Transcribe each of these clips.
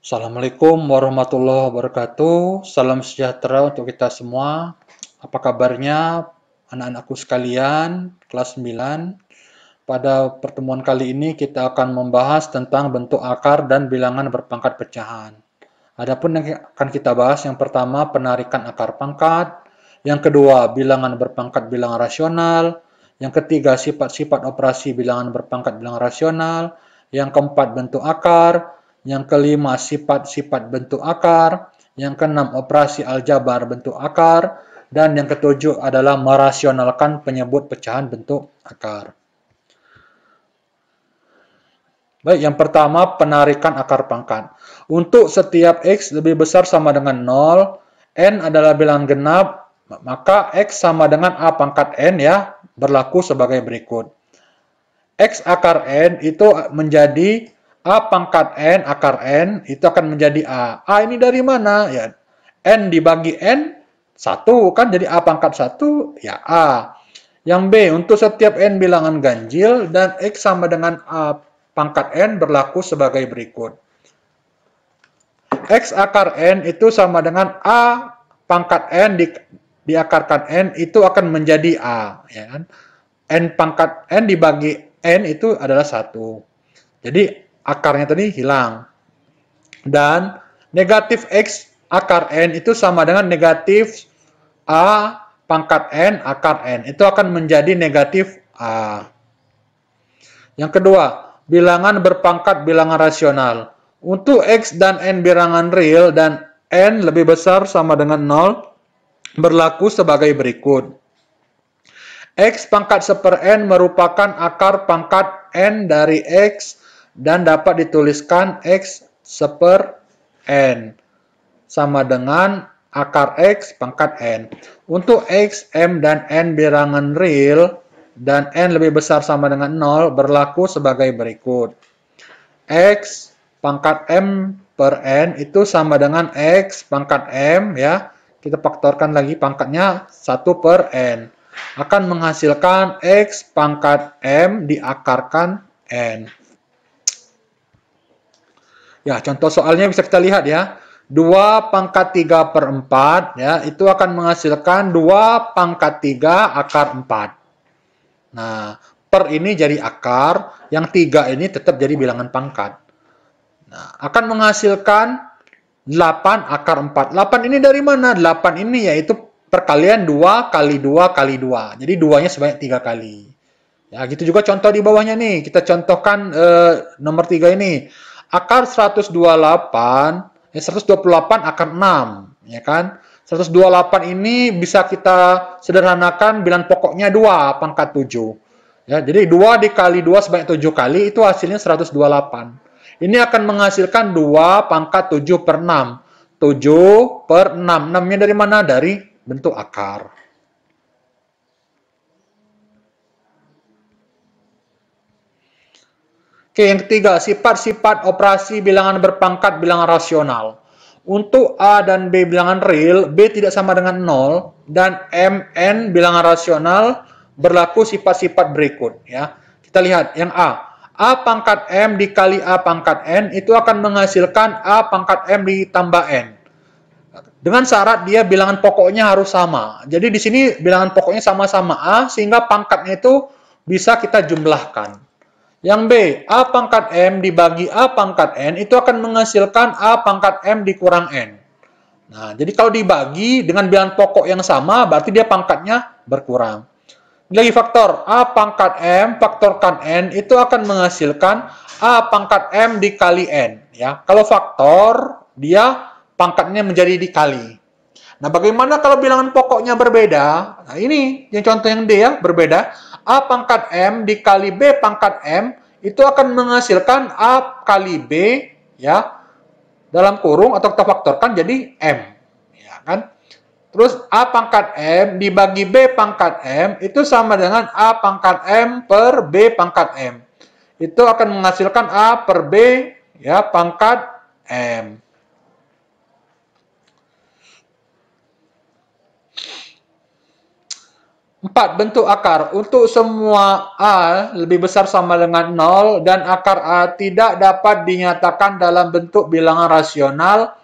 Assalamualaikum warahmatullahi wabarakatuh. Salam sejahtera untuk kita semua. Apa kabarnya anak-anakku sekalian, kelas 9? Pada pertemuan kali ini kita akan membahas tentang bentuk akar dan bilangan berpangkat pecahan. Adapun yang akan kita bahas yang pertama penarikan akar pangkat, yang kedua bilangan berpangkat bilangan rasional, yang ketiga sifat-sifat operasi bilangan berpangkat bilangan rasional, yang keempat bentuk akar, yang kelima sifat-sifat bentuk akar, yang keenam operasi aljabar bentuk akar, dan yang ketujuh adalah merasionalkan penyebut pecahan bentuk akar. Baik, yang pertama penarikan akar pangkat. Untuk setiap X lebih besar sama dengan 0, N adalah bilangan genap, maka X sama dengan A pangkat N ya, berlaku sebagai berikut. X akar N itu menjadi A pangkat N akar N, itu akan menjadi A. A ini dari mana? Ya, N dibagi N, 1 kan jadi A pangkat 1, ya A. Yang B, untuk setiap N bilangan ganjil dan X sama dengan A pangkat N berlaku sebagai berikut. X akar N itu sama dengan A pangkat N diakarkan N itu akan menjadi A. Ya kan? N pangkat N dibagi N itu adalah 1. Jadi akarnya tadi hilang. Dan negatif X akar N itu sama dengan negatif A pangkat N akar N. Itu akan menjadi negatif A. Yang kedua, bilangan berpangkat bilangan rasional. Untuk X dan N bilangan real dan N lebih besar sama dengan 0, berlaku sebagai berikut. X pangkat 1/N merupakan akar pangkat N dari X dan dapat dituliskan X 1/N sama dengan akar X pangkat N. Untuk X, M, dan N bilangan real dan N lebih besar sama dengan 0 berlaku sebagai berikut. X pangkat M per N itu sama dengan X pangkat M ya. Kita faktorkan lagi pangkatnya 1/N. Akan menghasilkan X pangkat M diakarkan N. Ya, contoh soalnya bisa kita lihat ya. 2 pangkat 3/4 ya, itu akan menghasilkan 2 pangkat 3 akar 4. Nah, per ini jadi akar, yang 3 ini tetap jadi bilangan pangkat. Nah, akan menghasilkan 8 akar 4. 8 ini dari mana? 8 ini yaitu perkalian 2 kali 2 kali 2. Jadi 2-nya sebanyak 3 kali. Ya, gitu juga contoh di bawahnya nih. Kita contohkan nomor 3 ini. Akar 128 akar 6. Ya kan? 128 ini bisa kita sederhanakan bilangan pokoknya 2 pangkat 7. Ya, jadi 2 dikali 2 sebanyak 7 kali itu hasilnya 128. Ini akan menghasilkan 2 pangkat 7/6. 7/6. 6-nya dari mana? Dari bentuk akar. Oke, yang ketiga, sifat-sifat operasi bilangan berpangkat bilangan rasional. Untuk A dan B bilangan real, B tidak sama dengan 0, dan MN bilangan rasional berlaku sifat-sifat berikut. Ya. Kita lihat, yang A. A pangkat M dikali A pangkat N itu akan menghasilkan A pangkat M ditambah N. Dengan syarat dia bilangan pokoknya harus sama. Jadi di sini bilangan pokoknya sama-sama A, sehingga pangkatnya itu bisa kita jumlahkan. Yang B, A pangkat M dibagi A pangkat N itu akan menghasilkan A pangkat M dikurang N. Nah, jadi kalau dibagi dengan bilangan pokok yang sama, berarti dia pangkatnya berkurang. Lagi faktor, A pangkat M faktorkan N itu akan menghasilkan A pangkat M dikali N. Ya, kalau faktor, dia pangkatnya menjadi dikali. Nah, bagaimana kalau bilangan pokoknya berbeda? Nah, ini yang contoh yang D ya, berbeda. A pangkat M dikali B pangkat M itu akan menghasilkan A kali B ya dalam kurung atau kita faktorkan jadi M ya kan. Terus A pangkat M dibagi B pangkat M itu sama dengan A pangkat M per B pangkat M. Itu akan menghasilkan A per B ya pangkat M. 4. Bentuk akar. Untuk semua A lebih besar sama dengan 0 dan akar A tidak dapat dinyatakan dalam bentuk bilangan rasional,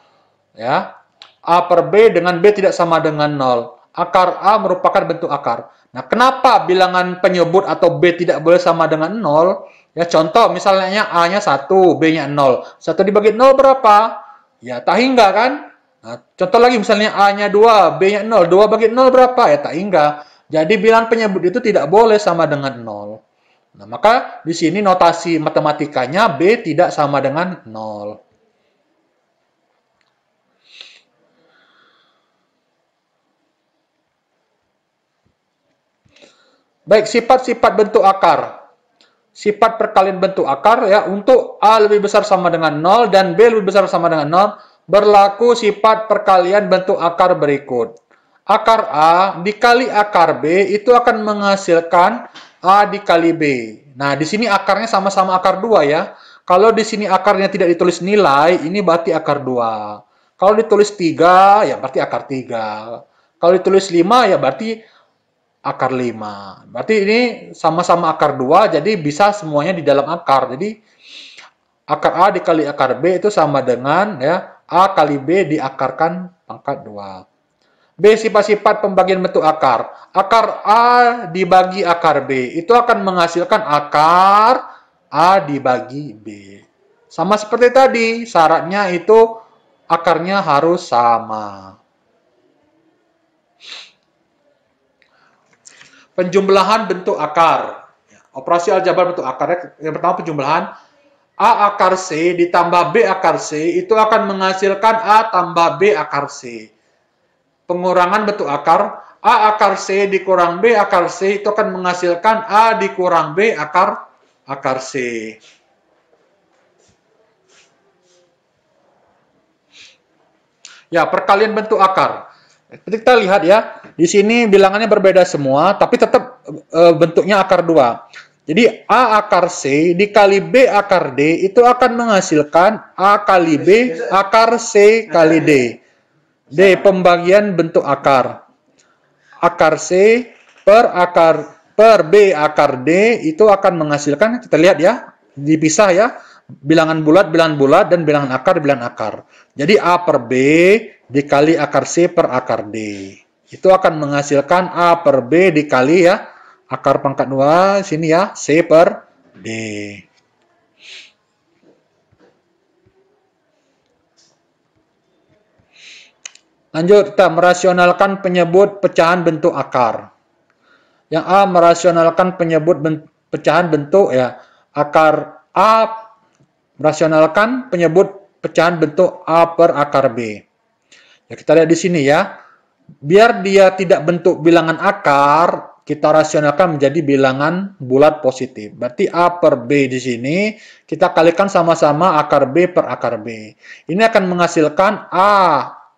ya. A per B dengan B tidak sama dengan 0. Akar A merupakan bentuk akar. Nah, kenapa bilangan penyebut atau B tidak boleh sama dengan 0? Ya, contoh misalnya A-nya 1, B-nya 0. 1 dibagi 0 berapa? Ya, tak hingga kan? Nah, contoh lagi misalnya A-nya 2, B-nya 0. 2 bagi 0 berapa? Ya, tak hingga. Jadi bilangan penyebut itu tidak boleh sama dengan 0. Nah, maka di sini notasi matematikanya B tidak sama dengan 0. Baik, sifat-sifat bentuk akar. Sifat perkalian bentuk akar, ya, untuk A lebih besar sama dengan 0 dan B lebih besar sama dengan 0, berlaku sifat perkalian bentuk akar berikut. Akar A dikali akar B itu akan menghasilkan A dikali B. Nah, di sini akarnya sama-sama akar 2 ya. Kalau di sini akarnya tidak ditulis nilai, ini berarti akar 2. Kalau ditulis 3, ya berarti akar 3. Kalau ditulis 5, ya berarti akar 5. Berarti ini sama-sama akar 2, jadi bisa semuanya di dalam akar. Jadi akar A dikali akar B itu sama dengan, ya, A kali B diakarkan pangkat 2. B. Sifat-sifat pembagian bentuk akar. Akar A dibagi akar B itu akan menghasilkan akar A dibagi B. Sama seperti tadi, syaratnya itu akarnya harus sama. Penjumlahan bentuk akar. Operasi aljabar bentuk akar. Yang pertama penjumlahan. A akar C ditambah B akar C itu akan menghasilkan A tambah B akar C. Pengurangan bentuk akar. A akar C dikurang B akar C itu akan menghasilkan A dikurang B akar C. Ya, perkalian bentuk akar. Kita lihat ya, di sini bilangannya berbeda semua, tapi tetap bentuknya akar 2. Jadi A akar C dikali B akar D itu akan menghasilkan A kali B akar C kali D. D. Pembagian bentuk akar. Akar C per B akar D itu akan menghasilkan, kita lihat ya, dipisah ya, bilangan bulat, dan bilangan akar. Jadi A per B dikali akar C per akar D. Itu akan menghasilkan A per B dikali, ya, akar pangkat 2, sini ya, C per D. Lanjut, kita merasionalkan penyebut pecahan bentuk akar. Yang A merasionalkan penyebut pecahan bentuk, ya, akar A merasionalkan penyebut pecahan bentuk A per akar B. Ya, kita lihat di sini ya. Biar dia tidak bentuk bilangan akar, kita rasionalkan menjadi bilangan bulat positif. Berarti A per B di sini kita kalikan sama-sama akar B per akar B. Ini akan menghasilkan A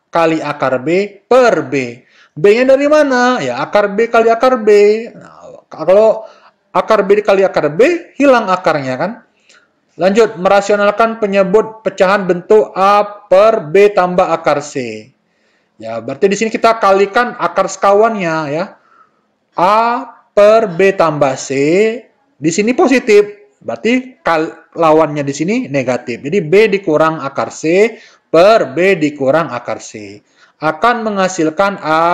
kali akar B per B. B-nya dari mana? Ya, akar B kali akar B. Nah, kalau akar B dikali akar B, hilang akarnya kan? Lanjut, merasionalkan penyebut pecahan bentuk A per B tambah akar C. Ya, berarti di sini kita kalikan akar sekawannya, ya. A per B tambah C, di sini positif. Berarti lawannya di sini negatif. Jadi B dikurang akar C per B dikurang akar C. Akan menghasilkan A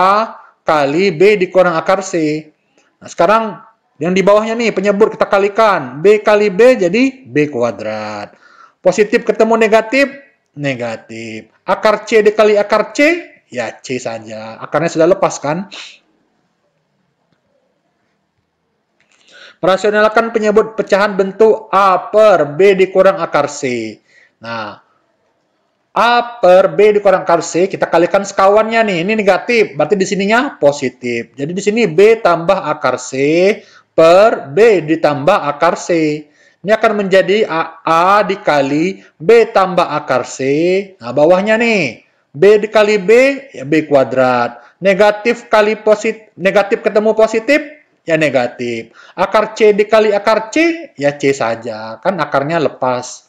kali B dikurang akar C. Nah, sekarang yang di bawahnya nih, penyebut kita kalikan. B kali B jadi B kuadrat. Positif ketemu negatif, negatif. Akar C dikali akar C, ya C saja. Akarnya sudah lepas kan? Merasionalkan penyebut pecahan bentuk A per B dikurang akar C. Nah, A per B dikurang akar C, kita kalikan sekawannya nih. Ini negatif, berarti di sininya positif. Jadi di sini B tambah akar C per B ditambah akar C. Ini akan menjadi A dikali B tambah akar C. Nah, bawahnya nih, B dikali B, ya B kuadrat. Negatif kali positif, negatif ketemu positif, ya negatif. Akar C dikali akar C, ya C saja. Kan akarnya lepas.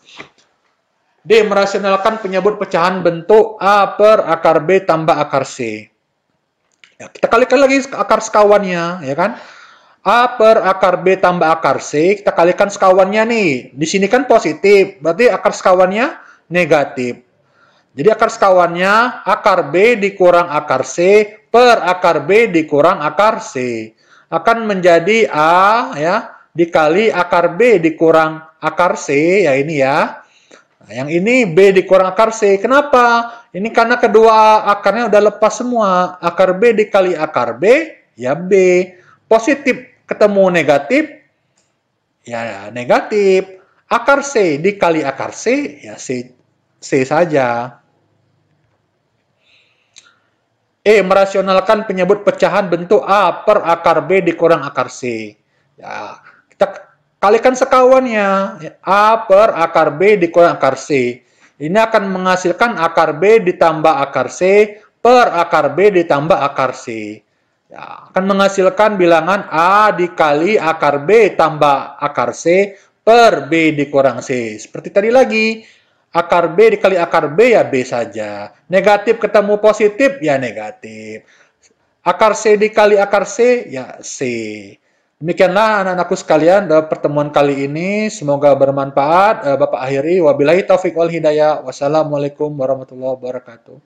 D. Merasionalkan penyebut pecahan bentuk A per akar B tambah akar C. Ya, kita kalikan lagi akar sekawannya, ya kan? A per akar B tambah akar C, kita kalikan sekawannya nih. Di sini kan positif, berarti akar sekawannya negatif. Jadi akar sekawannya akar B dikurang akar C per akar B dikurang akar C. Akan menjadi A ya dikali akar B dikurang akar C, ya ini ya. Nah, yang ini B dikurang akar C. Kenapa? Ini karena kedua akarnya udah lepas semua. Akar B dikali akar B, ya B. Positif ketemu negatif, ya negatif. Akar C dikali akar C, ya C saja. Merasionalkan penyebut pecahan bentuk A per akar B dikurang akar C. Ya, kita kalikan sekawannya. A per akar B dikurang akar C. Ini akan menghasilkan akar B ditambah akar C per akar B ditambah akar C. Ya, akan menghasilkan bilangan A dikali akar B tambah akar C per B dikurang C. Seperti tadi lagi. Akar B dikali akar B ya B saja. Negatif ketemu positif ya negatif. Akar C dikali akar C ya C. Demikianlah anak-anakku sekalian pertemuan kali ini. Semoga bermanfaat. Bapak akhiri. Wabillahi taufiq wal hidayah. Wassalamualaikum warahmatullahi wabarakatuh.